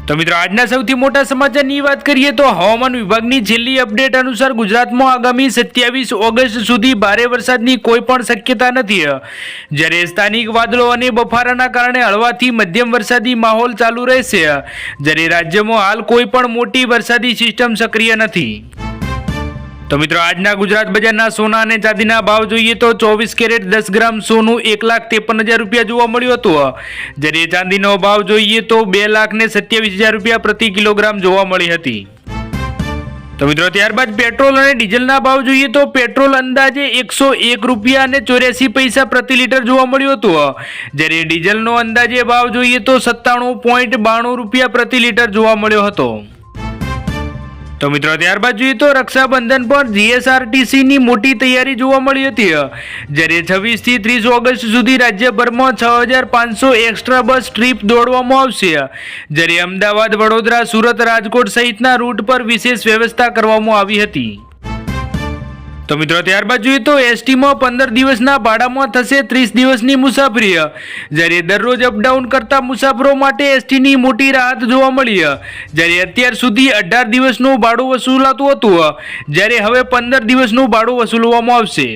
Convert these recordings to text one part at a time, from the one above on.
તો મિત્રો આજના સૌથી મોટા સમાચારની વાત કરીએ તો હવામાન વિભાગની છેલ્લી અપડેટ અનુસાર ગુજરાતમાં આગામી 27 ઓગસ્ટ સુધી ભારે વરસાદની કોઈ પણ શક્યતા નથી, જ્યારે સ્થાનિક વાદળો અને બફારાના કારણે હળવાથી મધ્યમ વરસાદી માહોલ ચાલુ રહેશે, જ્યારે રાજ્યમાં હાલ કોઈ પણ મોટી વરસાદી સિસ્ટમ સક્રિય નથી। તો મિત્રો આજના ગુજરાત બજારના સોના અને ચાંદીના ભાવ જોઈએ તો 24 કેરેટ 10 ગ્રામ સોનું 1,53,000 રૂપિયા જોવા મળ્યું હતું, જ્યારે ચાંદીનો ભાવ જોઈએ તો 2,27,000 રૂપિયા પ્રતિ કિલોગ્રામ જોવા મળી હતી। તો મિત્રો ત્યારબાદ પેટ્રોલ અને ડીઝલના ભાવ જોઈએ તો પેટ્રોલ અંદાજે 101 રૂપિયા અને 84 પૈસા પ્રતિ લીટર જોવા મળ્યું હતું, જ્યારે ડીઝલનો અંદાજે ભાવ જોઈએ તો 97.92 રૂપિયા પ્રતિ લીટર જોવા મળ્યો હતો। તો મિત્રો ત્યારબાદ જોઈએ તો રક્ષાબંધન પર જીએસઆરટીસીની મોટી તૈયારી જોવા મળી હતી, જ્યારે 26 થી 30 ઓગસ્ટ સુધી રાજ્યભરમાં 6,500 એક્સ્ટ્રા બસ ટ્રીપ દોડવામાં આવશે, જ્યારે અમદાવાદ, વડોદરા, સુરત, રાજકોટ સહિતના રૂટ પર વિશેષ વ્યવસ્થા કરવામાં આવી હતી। તો મિત્રો ત્યારબાદ જોઈએ તો એસટીમાં 15 દિવસના ભાડામાં થશે 30 દિવસની મુસાફરી, જ્યારે દરરોજ અપડાઉન કરતા મુસાફરો માટે એસટીની મોટી રાહત જોવા મળી, જ્યારે અત્યાર સુધી 18 દિવસનું ભાડું વસૂલાતું હતું, જ્યારે હવે 15 દિવસનું ભાડું વસૂલવામાં આવશે।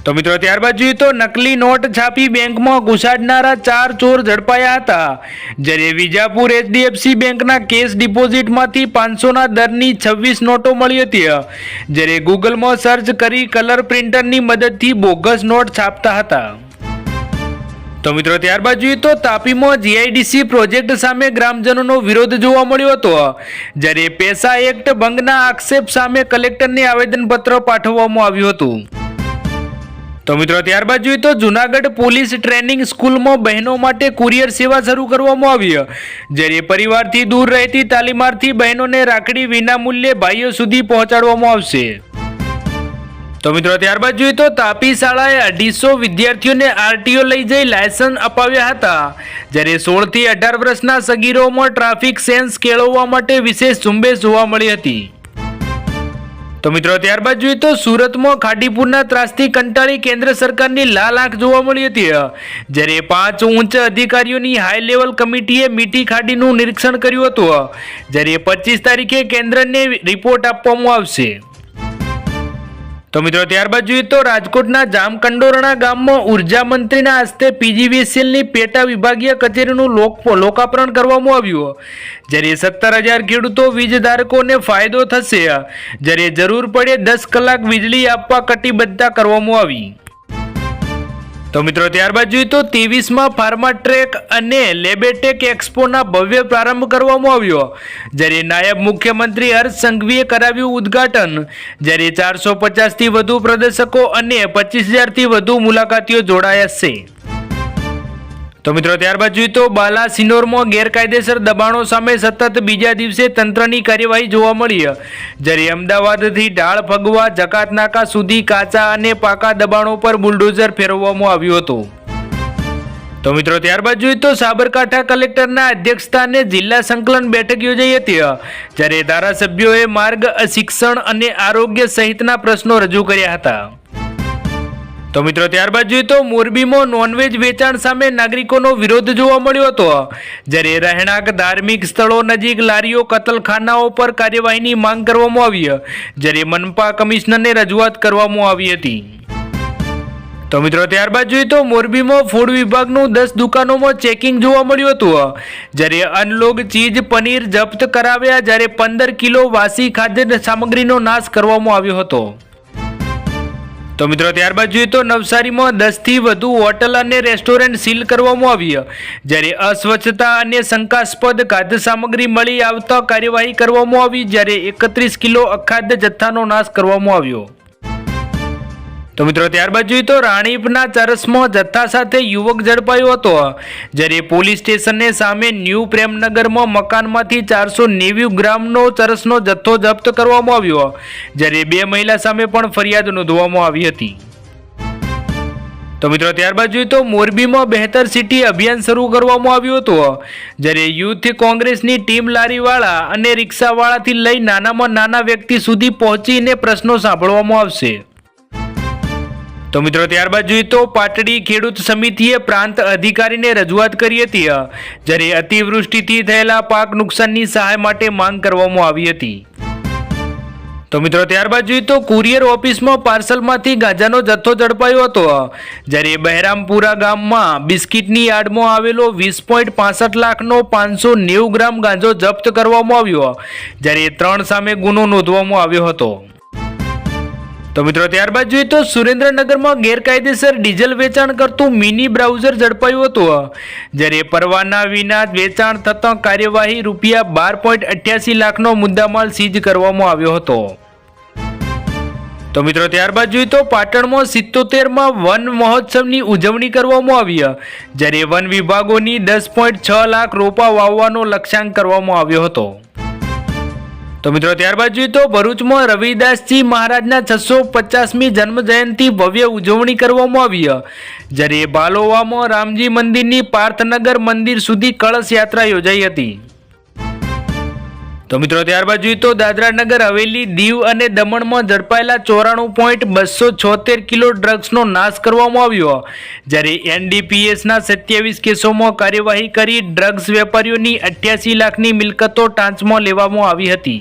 તો મિત્રો ત્યારબાદ જોઈએ તો નકલી નોટ છાપી બેંકમાં ઘુસાડનારા 4 ચોર ઝડપાયા હતા, જ્યારે વિજાપુર એચડીએફસી બેંકના કેશ ડિપોઝિટમાંથી 500ના દરની 26 નોટો મળી હતી, જ્યારે ગૂગલમાં સર્ચ કરી કલર પ્રિન્ટરની મદદથી બોગસ નોટ છાપતા હતા। તો મિત્રો ત્યારબાદ જોઈએ તો તાપીમાં જીઆઈડીસી પ્રોજેક્ટ સામે ગ્રામજનોનો વિરોધ જોવા મળ્યો હતો, જ્યારે પેસા એક્ટ ભંગના આક્ષેપ સામે કલેક્ટરને આવેદનપત્ર પાઠવવામાં આવ્યું હતું। તો મિત્રો ત્યારબાદ જોઈએ તો જૂનાગઢ પોલીસ ટ્રેનિંગ સ્કૂલમાં બહેનો માટે કુરિયર સેવા શરૂ કરવામાં આવી, જ્યારે પરિવારથી દૂર રહેતી તાલીમાર્થી બહેનોને રાખડી વિનામૂલ્યે ભાઈઓ સુધી પહોંચાડવામાં આવશે। તો મિત્રો ત્યારબાદ જોઈએ તો તાપી શાળાએ 250 વિદ્યાર્થીઓને આરટીઓ લઈ જઈ લાયસન્સ અપાવ્યા હતા, જ્યારે 16 થી 18 વર્ષના સગીરોમાં ટ્રાફિક સેન્સ કેળવવા માટે વિશેષ ઝુંબેશ જોવા મળી હતી। તો મિત્રો ત્યારબાદ જોઈએ તો સુરતમાં ખાડીપુરના ત્રાસથી કંટાળી કેન્દ્ર સરકારની લાલ આંખ જોવા મળી હતી, જ્યારે 5 ઉચ્ચ અધિકારીઓની હાઈ લેવલ કમિટીએ મીઠી ખાડીનું નિરીક્ષણ કર્યું હતું, જ્યારે 25 તારીખે કેન્દ્રને રિપોર્ટ આપવામાં આવશે। તો મિત્રો ત્યારબાદ જોઈએ તો રાજકોટના જામકંડોરણા ગામમાં ઉર્જા મંત્રીના હસ્તે પીજીવીસીએલની પેટા વિભાગીય કચેરીનું લોકાર્પણ કરવામાં આવ્યું, જ્યારે 17,000 ખેડૂતો વીજ ધારકોને ફાયદો થશે, જ્યારે જરૂર પડે 10 કલાક વીજળી આપવા કટિબદ્ધતા કરવામાં આવી। તો મિત્રો ત્યારબાદ જોઈએ તો 23માં ફાર્માટ્રેક અને લેબેટેક એક્સપોના ભવ્ય પ્રારંભ કરવામાં આવ્યો, જ્યારે નાયબ મુખ્યમંત્રી હર્ષ સંઘવીએ કરાવ્યું ઉદ્ઘાટન, જ્યારે 450થી વધુ પ્રદર્શકો અને 25,000થી વધુ મુલાકાતીઓ જોડાયા છે। તો મિત્રો ત્યારબાદ જોઈએ તો બાલાસિનોરમાં ગેરકાયદેસર દબાણો સામે સતત બીજા દિવસે તંત્રની કાર્યવાહી જોવા મળી, જ્યારે અમદાવાદથી ઢાળ ફગવા જકાતનાકા સુધી કાચા અને પાકા દબાણો પર બુલડોઝર ફેરવવામાં આવ્યું હતું। તો મિત્રો ત્યારબાદ જોઈએ તો સાબરકાંઠા કલેક્ટરના અધ્યક્ષસ્થાને જિલ્લા સંકલન બેઠક યોજાઈ હતી, જ્યારે ધારાસભ્યોએ માર્ગ, શિક્ષણ અને આરોગ્ય સહિતના પ્રશ્નો રજૂ કર્યા હતા। તો મિત્રો ત્યારબાદ જોઈએ તો મોરબીમાં નોનવેજ વેચાણ સામે નાગરિકોનો વિરોધ જોવા મળ્યો હતો, જ્યારે રહેણાંક ધાર્મિક સ્થળો નજીક લારીઓ, કતલખાનાઓ પર કાર્યવાહીની માંગ કરવામાં આવી, જ્યારે મનપા કમિશનરને રજૂઆત કરવામાં આવી હતી। તો મિત્રો ત્યારબાદ જોઈએ તો મોરબીમાં ફૂડ વિભાગનું 10 દુકાનોમાં ચેકિંગ જોવા મળ્યું હતું, જ્યારે અનલોગ ચીઝ પનીર જપ્ત કરાવ્યા, જ્યારે 15 કિલો વાસી ખાદ્ય સામગ્રીનો નાશ કરવામાં આવ્યો હતો। તો મિત્રો ત્યારબાદ જોઈએ તો નવસારીમાં 10થી વધુ હોટલ અને રેસ્ટોરન્ટ સીલ કરવામાં આવી, જ્યારે અસ્વચ્છતા અને શંકાસ્પદ ખાદ્ય સામગ્રી મળી આવતા કાર્યવાહી કરવામાં આવી, જ્યારે 31 કિલો અખાદ્ય જથ્થાનો નાશ કરવામાં આવ્યો। તો મિત્રો ત્યારબાદ જોઈએ તો રાણીપના ચરસમાં જથ્થા સાથે યુવક ઝડપાયો હતો, જ્યારે પોલીસ સ્ટેશનને સામે ન્યૂ પ્રેમનગરમાં મકાનમાંથી 490 ગ્રામનો ચરસનો જથ્થો જપ્ત કરવામાં આવ્યો, જ્યારે 2 મહિલા સામે પણ ફરિયાદ નોંધવામાં આવી હતી। તો મિત્રો ત્યારબાદ જોઈએ તો મોરબીમાં બહેતર સિટી અભિયાન શરૂ કરવામાં આવ્યું હતું, જ્યારે યુથ કોંગ્રેસની ટીમ લારીવાળા અને રિક્ષાવાળાથી લઈ નાનામાં નાના વ્યક્તિ સુધી પહોંચીને પ્રશ્નો સાંભળવામાં આવશે। તો મિત્રો ત્યારબાદ જોઈએ તો પાટડી ખેડૂત સમિતિએ પ્રાંત અધિકારીને રજૂઆત કરી હતી, જ્યારે અતિવૃષ્ટિથી થયેલા પાક નુકસાનની સહાય માટે માંગ કરવામાં આવી હતી. તો મિત્રો ત્યારબાદ જોઈએ તો કુરિયર ઓફિસમાં પાર્સલમાંથી ગાંજાનો જથ્થો ઝડપાયો હતો, જ્યારે બહેરામપુરા ગામમાં બિસ્કિટની યાર્ડમાં આવેલો 20.65 લાખનો 590 ગ્રામ ગાંજો જપ્ત કરવામાં આવ્યો, જ્યારે 3 સામે ગુનો નોંધવામાં આવ્યો હતો. તો મિત્રો ત્યારબાદ જોઈએ તો સુરેન્દ્રનગરમાં ગેરકાયદેસર ડીઝલ વેચાણ કરતું મિની બ્રાઉઝર ઝડપાયું હતું, જ્યારે પરવાના વિના વેચાણ થતાં કાર્યવાહી ₹12.88 લાખનો મુદ્દામાલ સીઝ કરવામાં આવ્યો હતો. તો મિત્રો ત્યારબાદ જોઈએ તો પાટણમાં 77માં વન મહોત્સવની ઉજવણી કરવામાં આવી, જ્યારે વન વિભાગોની 10.6 લાખ રોપા વાવવાનો લક્ષ્યાંક કરવામાં આવ્યો હતો. તો મિત્રો ત્યારબાદ જોઈએ તો ભરૂચમાં રવિદાસજી મહારાજના 650મી જન્મ જયંતિ ભવ્ય ઉજવણી કરવામાં આવી, જ્યારે બાલોવામાં રામજી મંદિરની પાર્થનગર મંદિર સુધી કળશ યાત્રા યોજાઈ હતી. તો મિત્રો ત્યારબાદ જોઈએ તો દાદરા નગર હવેલી, દીવ અને દમણમાં ઝડપાયેલા 94.276 કિલો ડ્રગ્સનો નાશ કરવામાં આવ્યો, જ્યારે NDPSના 27 કેસોમાં કાર્યવાહી કરી ડ્રગ્સ વેપારીઓની 88 લાખની મિલકતો ટાંચમાં લેવામાં આવી હતી.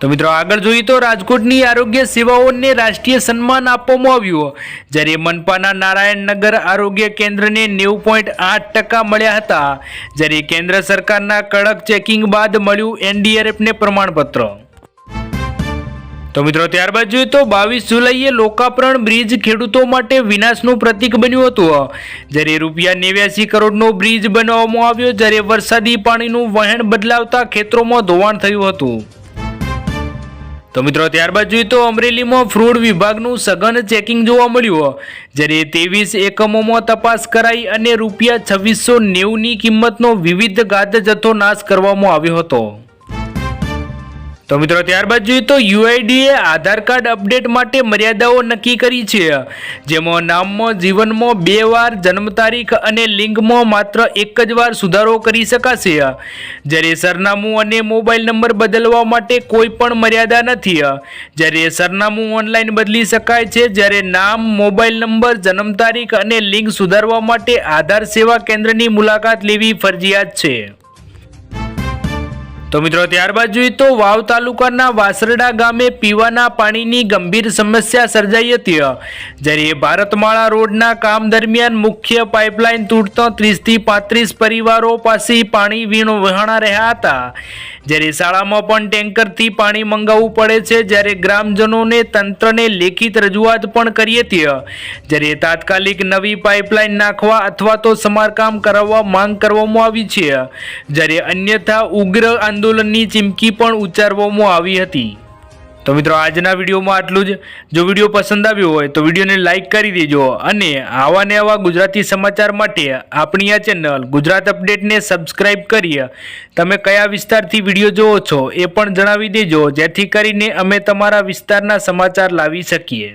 તો મિત્રો આગળ જોઈએ તો રાજકોટની આરોગ્ય સેવાઓને રાષ્ટ્રીય સન્માન આપવામાં આવ્યું, જ્યારે મનપાના નારાયણનગર આરોગ્ય કેન્દ્રને 90.8% મળ્યા હતા, જ્યારે કેન્દ્ર સરકારના કડક ચેકિંગ બાદ મળ્યું NDRFને પ્રમાણપત્ર. તો મિત્રો ત્યારબાદ જોઈએ તો 22 જુલાઈએ લોકાર્પણ બ્રિજ ખેડૂતો માટે વિનાશનું પ્રતીક બન્યું હતું, જ્યારે ₹89 કરોડનો બ્રિજ બનાવવામાં આવ્યો, જ્યારે વરસાદી પાણીનું વહેણ બદલાવતા ખેતરોમાં ધોવાણ થયું હતું. તો મિત્રો ત્યારબાદ જોઈએ તો અમરેલીમાં ફ્રૂડ વિભાગનું સઘન ચેકિંગ જોવા મળ્યું, જ્યારે 23 એકમોમાં તપાસ કરાઈ અને ₹2690ની કિંમતનો વિવિધ ગાદ જથ્થો નાશ કરવામાં આવ્યો હતો. તો મિત્રો ત્યારબાદ જોઈએ તો UIDએ આધાર કાર્ડ અપડેટ માટે મર્યાદાઓ નક્કી કરી છે, જેમાં નામમાં જીવનમાં 2 વાર, જન્મ તારીખ અને લિંગમાં માત્ર 1 જ વાર સુધારો કરી શકાશે, જ્યારે સરનામું અને મોબાઈલ નંબર બદલવા માટે કોઈ પણ મર્યાદા નથી, જ્યારે સરનામું ઓનલાઈન બદલી શકાય છે, જ્યારે નામ, મોબાઈલ નંબર, જન્મ તારીખ અને લિંગ સુધારવા માટે આધાર સેવા કેન્દ્રની મુલાકાત લેવી ફરજિયાત છે. તો મિત્રો ત્યારબાદ જોઈએ તો વાવ તાલુકાના વાસરડા ગામે પીવાના પાણીની ગંભીર સમસ્યા સર્જાઈ હતી, જ્યારે ભારતમાળા રોડના કામ દરમિયાન મુખ્ય પાઇપલાઇન તૂટતા 30 થી 35 પરિવારો પાસે પાણી વહેણા રહ્યા હતા, જ્યારે શાળામાં પણ ટેન્કરથી પાણી મંગાવવું પડે છે, જ્યારે ગ્રામજનોને તંત્રને લેખિત રજૂઆત પણ કરી હતી, જ્યારે તાત્કાલિક નવી પાઇપલાઇન નાખવા અથવા તો સમારકામ કરાવવા માંગ કરવામાં આવી છે, જ્યારે અન્યથા ઉગ્ર આંદોલનની ચીમકી પણ ઉચ્ચારવામાં આવી હતી. તો મિત્રો આજના વિડીયોમાં આટલું જ. જો વિડીયો પસંદ આવ્યો હોય તો વિડીયોને લાઇક કરી દેજો, અને આવા ને આવા ગુજરાતી સમાચાર માટે આપણી આ ચેનલ ગુજરાત અપડેટને સબસ્ક્રાઇબ કરી તમે કયા વિસ્તારથી વિડીયો જોવો છો એ પણ જણાવી દેજો, જેથી કરીને અમે તમારા વિસ્તારના સમાચાર લાવી શકીએ.